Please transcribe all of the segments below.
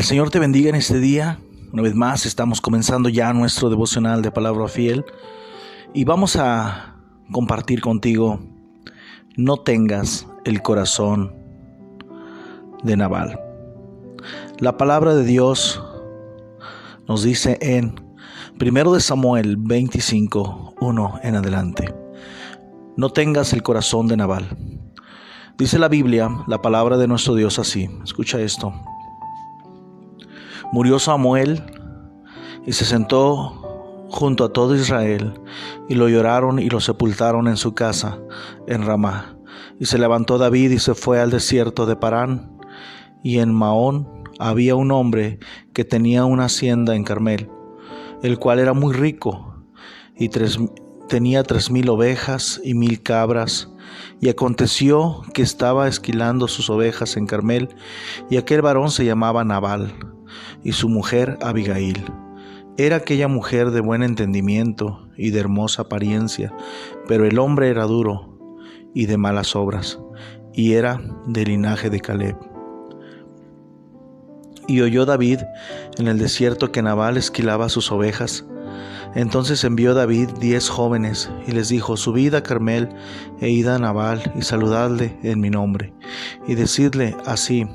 El Señor te bendiga en este día. Una vez más estamos comenzando ya nuestro devocional de Palabra Fiel y vamos a compartir contigo: no tengas el corazón de Nabal. La palabra de Dios nos dice en 1 Samuel 25:1 en adelante: no tengas el corazón de Nabal. Dice la Biblia, la palabra de nuestro Dios así. Escucha esto. Murió Samuel y se sentó junto a todo Israel, y lo lloraron y lo sepultaron en su casa en Ramá. Y se levantó David y se fue al desierto de Parán, y en Maón había un hombre que tenía una hacienda en Carmel, el cual era muy rico, y tenía 3,000 ovejas y 1,000 cabras. Y aconteció que estaba esquilando sus ovejas en Carmel, y aquel varón se llamaba Nabal, y su mujer Abigail. Era aquella mujer de buen entendimiento y de hermosa apariencia, pero el hombre era duro y de malas obras, y era del linaje de Caleb. Y oyó David en el desierto que Nabal esquilaba sus ovejas. Entonces envió David 10 jóvenes y les dijo: subid a Carmel e id a Nabal y saludadle en mi nombre, y decidle así: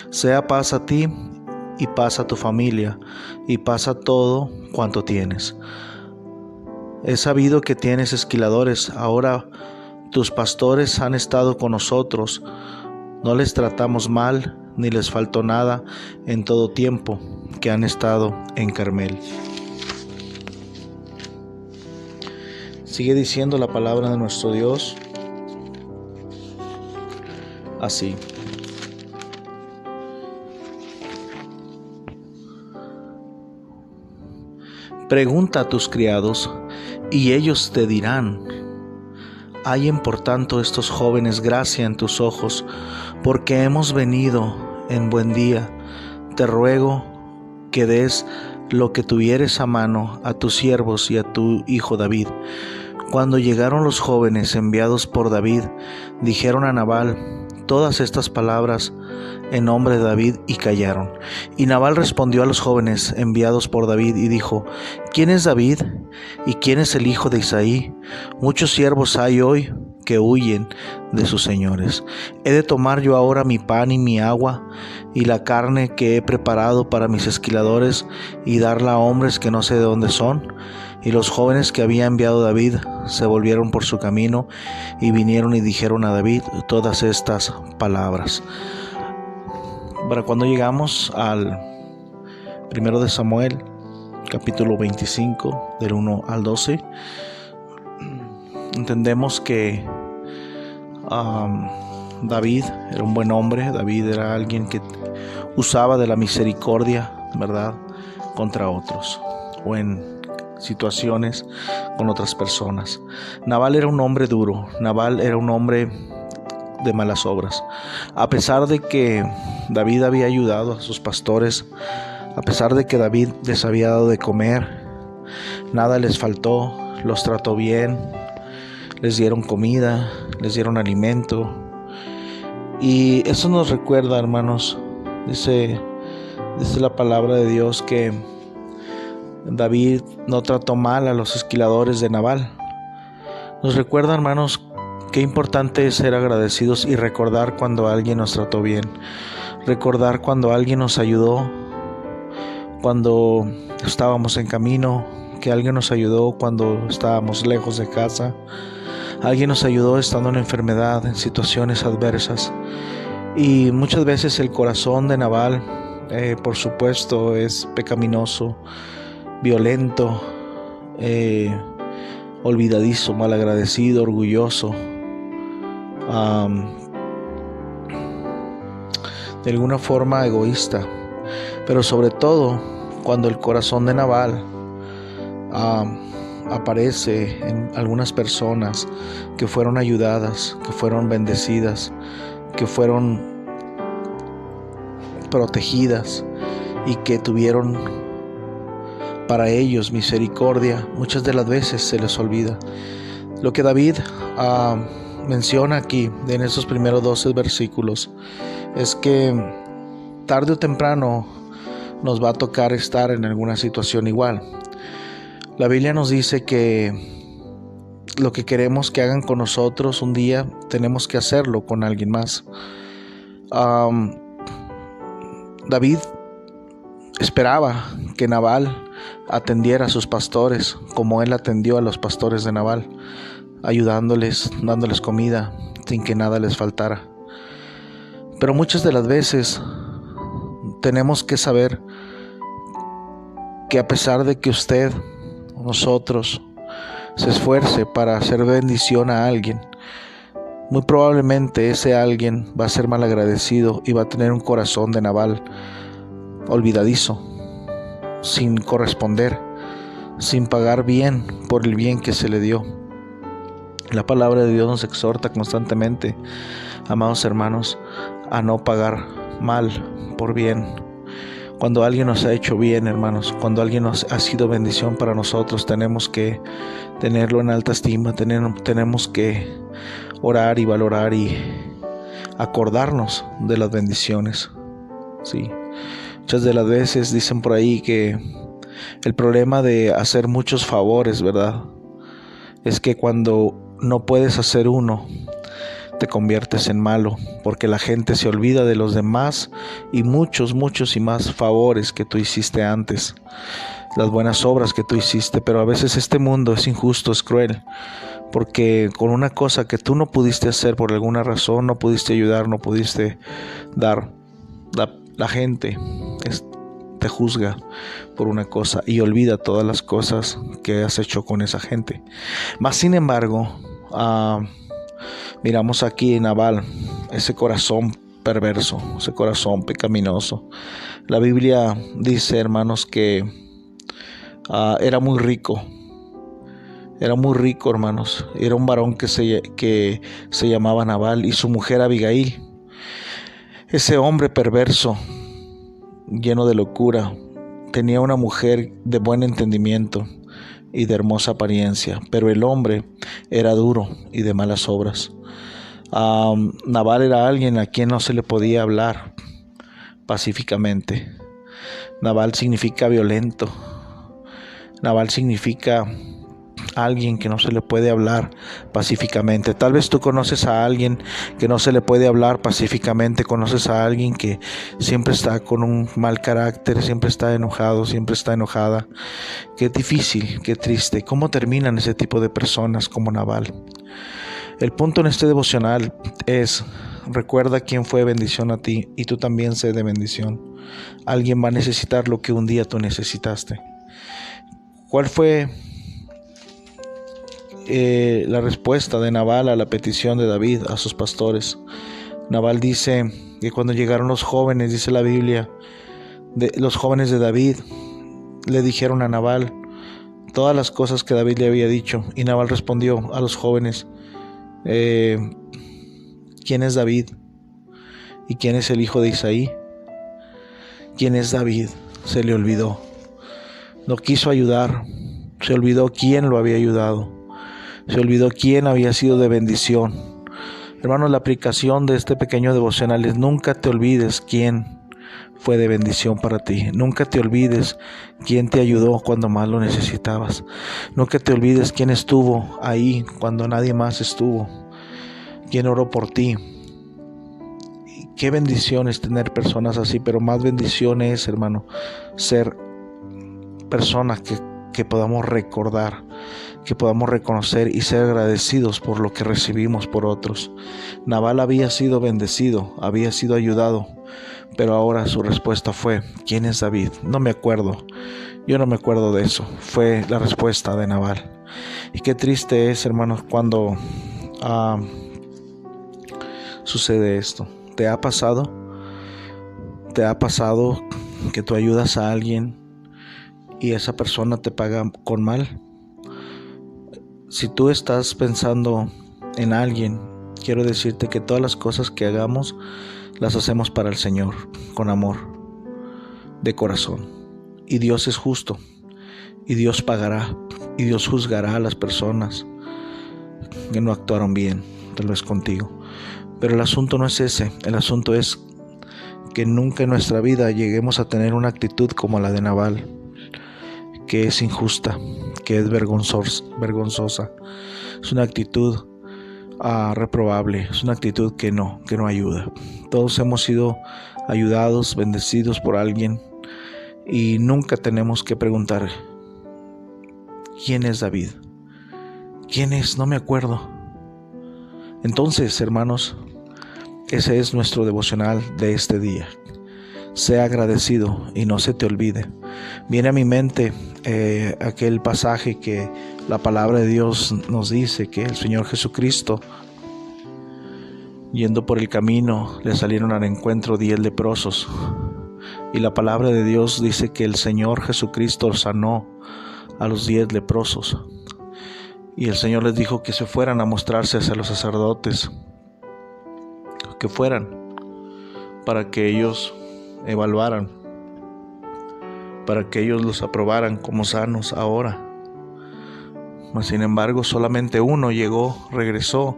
sea paz a ti y paz a tu familia y paz a todo cuanto tienes. He sabido que tienes esquiladores. Ahora tus pastores han estado con nosotros, no les tratamos mal ni les faltó nada en todo tiempo que han estado en Carmel. Sigue diciendo la palabra de nuestro Dios así: pregunta a tus criados y ellos te dirán: hallen por tanto estos jóvenes gracia en tus ojos, porque hemos venido en buen día. Te ruego que des lo que tuvieres a mano a tus siervos y a tu hijo David. Cuando llegaron los jóvenes enviados por David, dijeron a Nabal todas estas palabras en nombre de David y callaron. Y Nabal respondió a los jóvenes enviados por David y dijo: ¿quién es David y quién es el hijo de Isaí? Muchos siervos hay hoy que huyen de sus señores. ¿He de tomar yo ahora mi pan y mi agua y la carne que he preparado para mis esquiladores y darla a hombres que no sé de dónde son? Y los jóvenes que había enviado David se volvieron por su camino y vinieron y dijeron a David todas estas palabras. Para cuando llegamos al 1 Samuel, capítulo 25, del 1 al 12, entendemos que David era un buen hombre. David era alguien que usaba de la misericordia, ¿verdad?, contra otros o en situaciones con otras personas. Nabal era un hombre duro. Nabal era un hombre de malas obras. A pesar de que David había ayudado a sus pastores, a pesar de que David les había dado de comer, nada les faltó, los trató bien, les dieron comida, les dieron alimento. Y eso nos recuerda, hermanos, dice la palabra de Dios que David no trató mal a los esquiladores de Nabal. Nos recuerda, hermanos, qué importante es ser agradecidos y recordar cuando alguien nos trató bien, recordar cuando alguien nos ayudó, cuando estábamos en camino, que alguien nos ayudó cuando estábamos lejos de casa, alguien nos ayudó estando en enfermedad, en situaciones adversas. Y muchas veces el corazón de Nabal, por supuesto, es pecaminoso, violento, olvidadizo, malagradecido, orgulloso, de alguna forma egoísta. Pero sobre todo cuando el corazón de Nabal aparece en algunas personas que fueron ayudadas, que fueron bendecidas, que fueron protegidas y que tuvieron para ellos misericordia, muchas de las veces se les olvida. Lo que David menciona aquí en esos primeros 12 versículos es que tarde o temprano nos va a tocar estar en alguna situación igual. La Biblia nos dice que lo que queremos que hagan con nosotros un día, tenemos que hacerlo con alguien más. David esperaba que Nabal atendiera a sus pastores como él atendió a los pastores de Nabal, ayudándoles, dándoles comida, sin que nada les faltara. Pero muchas de las veces tenemos que saber que a pesar de que usted, nosotros, se esfuerce para hacer bendición a alguien, muy probablemente ese alguien va a ser malagradecido y va a tener un corazón de Nabal, olvidadizo, sin corresponder, sin pagar bien por el bien que se le dio. La palabra de Dios nos exhorta constantemente, amados hermanos, a no pagar mal por bien. Cuando alguien nos ha hecho bien, hermanos, cuando alguien nos ha sido bendición para nosotros, tenemos que tenerlo en alta estima, tenemos que orar y valorar y acordarnos de las bendiciones. Sí. Muchas de las veces dicen por ahí que el problema de hacer muchos favores, ¿verdad?, es que cuando no puedes hacer uno, te conviertes en malo, porque la gente se olvida de los demás y muchos y más favores que tú hiciste antes, las buenas obras que tú hiciste. Pero a veces este mundo es injusto, es cruel, porque con una cosa que tú no pudiste hacer por alguna razón, no pudiste ayudar, no pudiste dar, la gente te juzga por una cosa y olvida todas las cosas que has hecho con esa gente. Mas sin embargo, miramos aquí en Nabal ese corazón perverso, ese corazón pecaminoso. La Biblia dice, hermanos, que era muy rico, hermanos. Era un varón que se llamaba Nabal y su mujer Abigail. Ese hombre perverso, lleno de locura, tenía una mujer de buen entendimiento y de hermosa apariencia, pero el hombre era duro y de malas obras. Nabal era alguien a quien no se le podía hablar pacíficamente. Nabal significa violento. Nabal significa alguien que no se le puede hablar pacíficamente. Tal vez tú conoces a alguien que no se le puede hablar pacíficamente, conoces a alguien que siempre está con un mal carácter, siempre está enojado, siempre está enojada. Qué difícil, qué triste. ¿Cómo terminan ese tipo de personas como Nabal? El punto en este devocional es: recuerda quién fue bendición a ti y tú también sé de bendición. Alguien va a necesitar lo que un día tú necesitaste. ¿Cuál fue la respuesta de Nabal a la petición de David a sus pastores? Nabal dice que cuando llegaron los jóvenes, dice la Biblia, los jóvenes de David le dijeron a Nabal todas las cosas que David le había dicho, y Nabal respondió a los jóvenes: ¿quién es David? ¿Y quién es el hijo de Isaí? ¿Quién es David? Se le olvidó. No quiso ayudar. Se olvidó quién lo había ayudado. Se olvidó quién había sido de bendición. Hermanos, la aplicación de este pequeño devocional es: nunca te olvides quién fue de bendición para ti. Nunca te olvides quién te ayudó cuando más lo necesitabas. Nunca te olvides quién estuvo ahí cuando nadie más estuvo. Quién oró por ti. Y qué bendición es tener personas así, pero más bendición es, hermano, ser personas que podamos recordar, que podamos reconocer y ser agradecidos por lo que recibimos por otros. Nabal había sido bendecido, había sido ayudado, pero ahora su respuesta fue: ¿quién es David? No me acuerdo. Yo no me acuerdo de eso. Fue la respuesta de Nabal. Y qué triste es, hermanos, cuando sucede esto. ¿Te ha pasado? ¿Te ha pasado que tú ayudas a alguien y esa persona te paga con mal? Si tú estás pensando en alguien, quiero decirte que todas las cosas que hagamos las hacemos para el Señor, con amor, de corazón. Y Dios es justo, y Dios pagará, y Dios juzgará a las personas que no actuaron bien, tal vez contigo. Pero el asunto no es ese. El asunto es que nunca en nuestra vida lleguemos a tener una actitud como la de Nabal, que es injusta, que es vergonzosa. Es una actitud reprobable, es una actitud que no ayuda. Todos hemos sido ayudados, bendecidos por alguien, y nunca tenemos que preguntar: ¿quién es David? ¿Quién es? No me acuerdo. Entonces, hermanos, ese es nuestro devocional de este día. Sea agradecido y no se te olvide. Viene a mi mente aquel pasaje que la palabra de Dios nos dice que el Señor Jesucristo, yendo por el camino, le salieron al encuentro 10 leprosos. Y la palabra de Dios dice que el Señor Jesucristo sanó a los 10 leprosos. Y el Señor les dijo que se fueran a mostrarse hacia los sacerdotes, que fueran para que ellos evaluaran, para que ellos los aprobaran como sanos ahora. Mas sin embargo, solamente uno regresó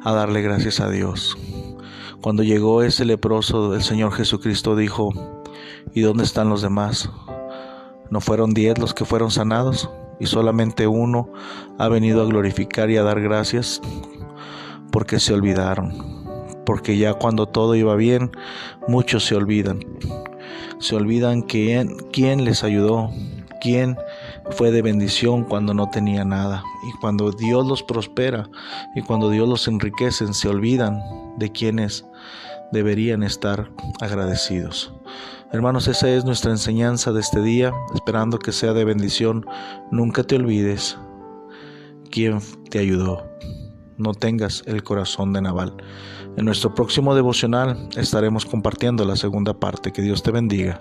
a darle gracias a Dios. Cuando llegó ese leproso, el Señor Jesucristo dijo: ¿y dónde están los demás? ¿No fueron 10 los que fueron sanados? Y solamente uno ha venido a glorificar y a dar gracias, porque se olvidaron. Porque ya cuando todo iba bien, muchos se olvidan. Se olvidan quién les ayudó, quién fue de bendición cuando no tenía nada. Y cuando Dios los prospera y cuando Dios los enriquece, se olvidan de quienes deberían estar agradecidos. Hermanos, esa es nuestra enseñanza de este día, esperando que sea de bendición. Nunca te olvides quién te ayudó. No tengas el corazón de Nabal. En nuestro próximo devocional estaremos compartiendo la segunda parte. Que Dios te bendiga.